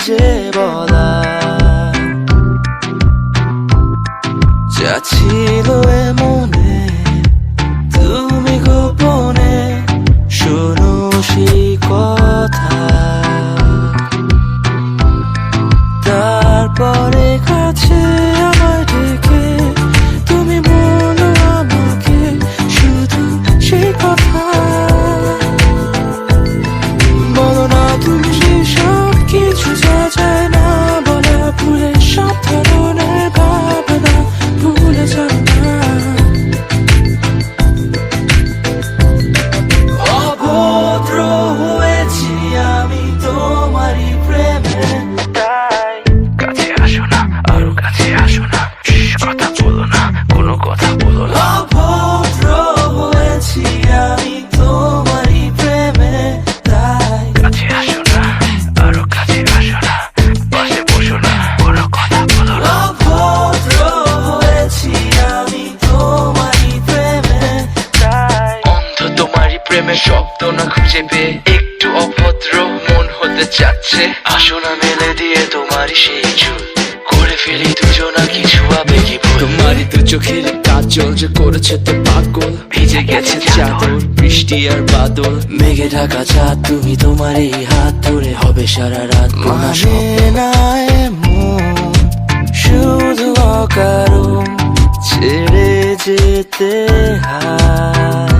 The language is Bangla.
যে বলা যা ছিল মনে তুমি গোপনে শোনো সেই কথা তারপরে কাছে আমায় ডেকে তুমি বলো আমাকে শুধু সেই কথা বলো না তুমি সেই সব কিছু যা যায় না বলা ভুলে সব ধরনের ভাবনা ভুলে যাও না অভদ্র হয়েছি আমি তোমারই প্রেমে তাই কাছে আসো না আরো কাছে আসো না কথা বলো না কোনো কথা বলো না অভদ্র হয়েছি আমি তোমারই প্রেমে তাই কাছে আসো না আরো কাছে আসো না পাশে বসো না কোনো কথা বলো না অভদ্র হয়েছি আমি তোমারই প্রেমে তাই অন্ধ তোমারই প্রেমে শব্দ না খুঁজে পেয়ে একটু অভদ্র মন হতে চাচ্ছে আসো না মেলে দিয়ে তোমারই সেই চুল করে ফেলি দুজনা কিছু আবেগী ভুল তোমারই দু চোখের কাজল যে করেছে তো পাগল ভিজে গেছে চাদর বৃষ্টি আর বাদল মেঘে ঢাকা চাঁদ তুমি তোমার এই হাত ধরে হবে সারা রাত মানে না এমন শুধু অকারণ ছেড়ে যেতে হয়